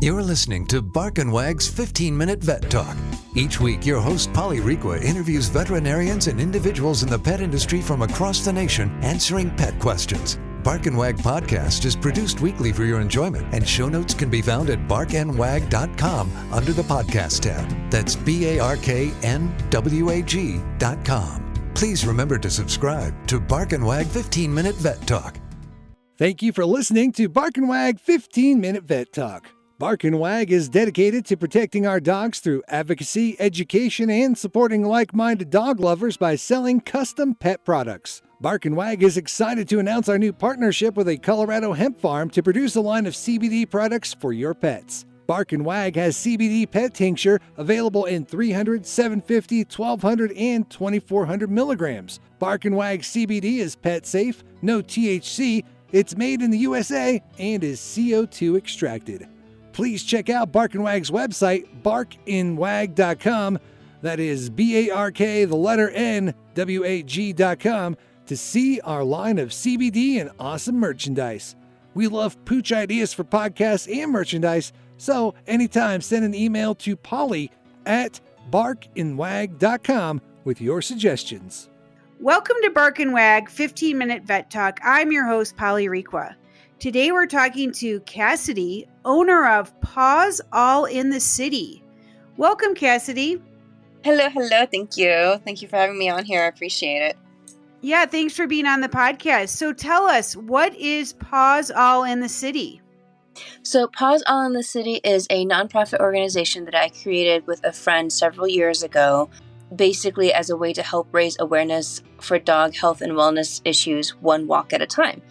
You're listening to Bark and Wag's 15-Minute Vet Talk. Each week, your host, Polly Requa, interviews veterinarians and individuals in the pet industry from across the nation answering pet questions. Bark and Wag podcast is produced weekly for your enjoyment, and show notes can be found at barkandwag.com under the podcast tab. That's BARKNWAG.com. Please remember to subscribe to Bark and Wag 15-Minute Vet Talk. Thank you for listening to Bark and Wag 15-Minute Vet Talk. Bark and Wag is dedicated to protecting our dogs through advocacy, education, and supporting like-minded dog lovers by selling custom pet products. Bark and Wag is excited to announce our new partnership with a Colorado hemp farm to produce a line of CBD products for your pets. Bark and Wag has CBD pet tincture available in 300, 750, 1200, and 2400 milligrams. Bark and Wag CBD is pet safe, no THC, it's made in the USA, and is CO2 extracted. Please check out Bark and Wag's website, barkandwag.com. That is BARK, to see our line of CBD and awesome merchandise. We love pooch ideas for podcasts and merchandise, so anytime send an email to Polly at barkandwag.com with your suggestions. Welcome to Bark and Wag 15-Minute Vet Talk. I'm your host, Polly Requa. Today we're talking to Cassidy, owner of Paws, all in the city. Welcome, Cassidy. Hello. Thank you. Thank you for having me on here. I appreciate it. Yeah, thanks for being on the podcast. So tell us, what is Paws, all in the city? So Paws All in the City is a nonprofit organization that I created with a friend several years ago, basically as a way to help raise awareness for dog health and wellness issues one walk at a time.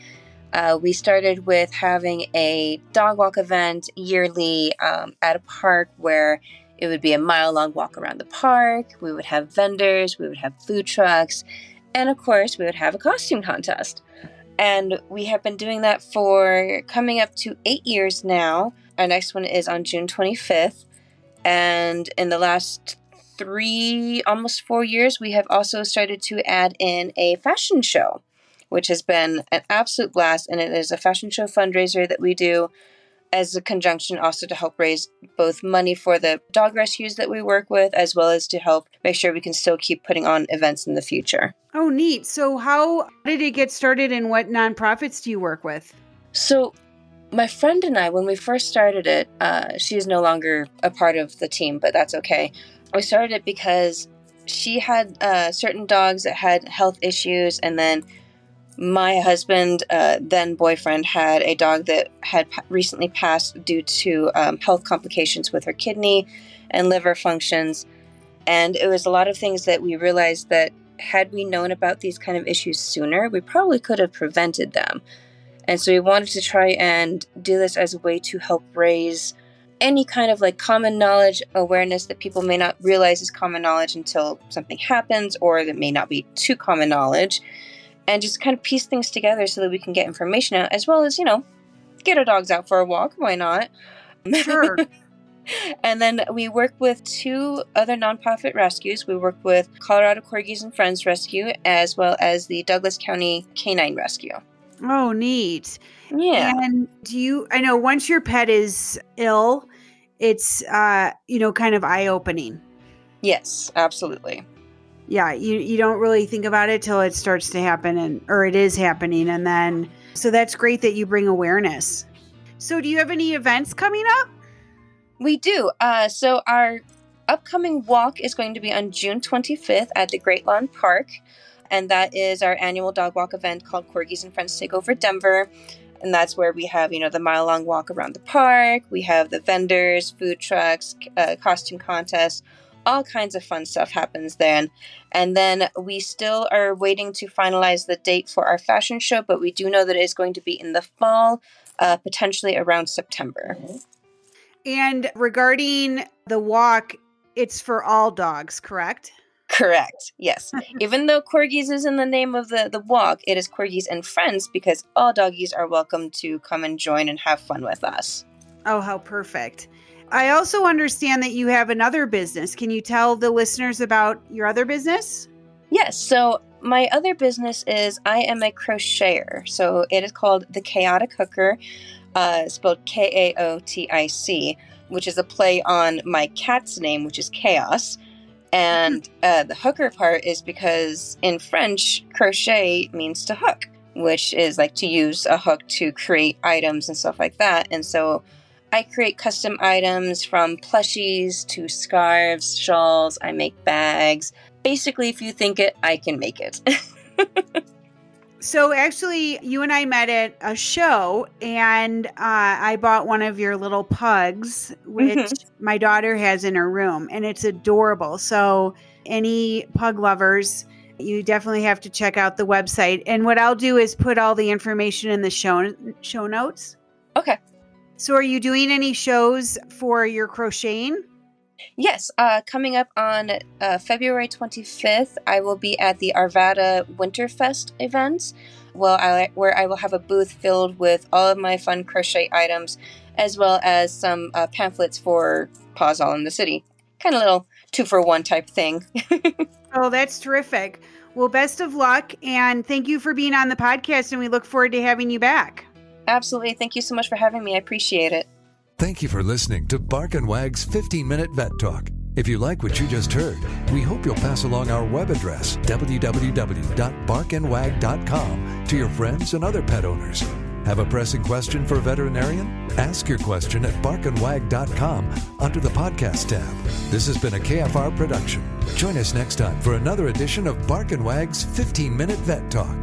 We started with having a dog walk event yearly at a park where it would be a mile-long walk around the park. We would have vendors, we would have food trucks, and of course, we would have a costume contest. And we have been doing that for coming up to 8 years now. Our next one is on June 25th. And in the last 3, almost 4 years, we have also started to add in a fashion show, which has been an absolute blast. And it is a fashion show fundraiser that we do as a conjunction also to help raise both money for the dog rescues that we work with, as well as to help make sure we can still keep putting on events in the future. Oh, neat. So how did it get started and what nonprofits do you work with? So my friend and I, when we first started it, she is no longer a part of the team, but that's okay. We started it because she had certain dogs that had health issues, and then my husband, then boyfriend, had a dog that had recently passed due to health complications with her kidney and liver functions. And it was a lot of things that we realized that had we known about these kind of issues sooner, we probably could have prevented them. And so we wanted to try and do this as a way to help raise any kind of like common knowledge awareness that people may not realize is common knowledge until something happens, or that may not be too common knowledge. And just kind of piece things together so that we can get information out, as well as, get our dogs out for a walk. Why not? Sure. And then we work with 2 other nonprofit rescues. We work with Colorado Corgis and Friends Rescue, as well as the Douglas County Canine Rescue. Oh, neat. Yeah. And I know once your pet is ill, it's, kind of eye-opening. Yes, absolutely. Yeah, you don't really think about it till it starts to happen or it is happening. And then, so that's great that you bring awareness. So do you have any events coming up? We do. So our upcoming walk is going to be on June 25th at the Great Lawn Park. And that is our annual dog walk event called Corgis and Friends Take Over Denver. And that's where we have, the mile-long walk around the park. We have the vendors, food trucks, costume contests. All kinds of fun stuff happens then. And then we still are waiting to finalize the date for our fashion show, but we do know that it is going to be in the fall, potentially around September. And regarding the walk, it's for all dogs, correct? Correct. Yes. Even though Corgis is in the name of the walk, it is Corgis and Friends, because all doggies are welcome to come and join and have fun with us. Oh, how perfect. I also understand that you have another business. Can you tell the listeners about your other business? Yes. So my other business is I am a crocheter. So it is called The Chaotic Hooker. spelled Kaotic, which is a play on my cat's name, which is Chaos. And the hooker part is because in French, crochet means to hook, which is like to use a hook to create items and stuff like that. And so I create custom items from plushies to scarves, shawls. I make bags. Basically, if you think it, I can make it. So actually, you and I met at a show, and I bought one of your little pugs, which my daughter has in her room, and it's adorable. So any pug lovers, you definitely have to check out the website. And what I'll do is put all the information in the show notes. Okay. So are you doing any shows for your crocheting? Yes, coming up on February 25th, I will be at the Arvada Winterfest event, where I will have a booth filled with all of my fun crochet items, as well as some pamphlets for Paws All in the City. Kind of little 2-for-1 type thing. Oh, that's terrific. Well, best of luck, and thank you for being on the podcast, and we look forward to having you back. Absolutely. Thank you so much for having me. I appreciate it. Thank you for listening to Bark and Wag's 15-Minute Vet Talk. If you like what you just heard, we hope you'll pass along our web address, www.barkandwag.com, to your friends and other pet owners. Have a pressing question for a veterinarian? Ask your question at barkandwag.com under the podcast tab. This has been a KFR production. Join us next time for another edition of Bark and Wag's 15-Minute Vet Talk.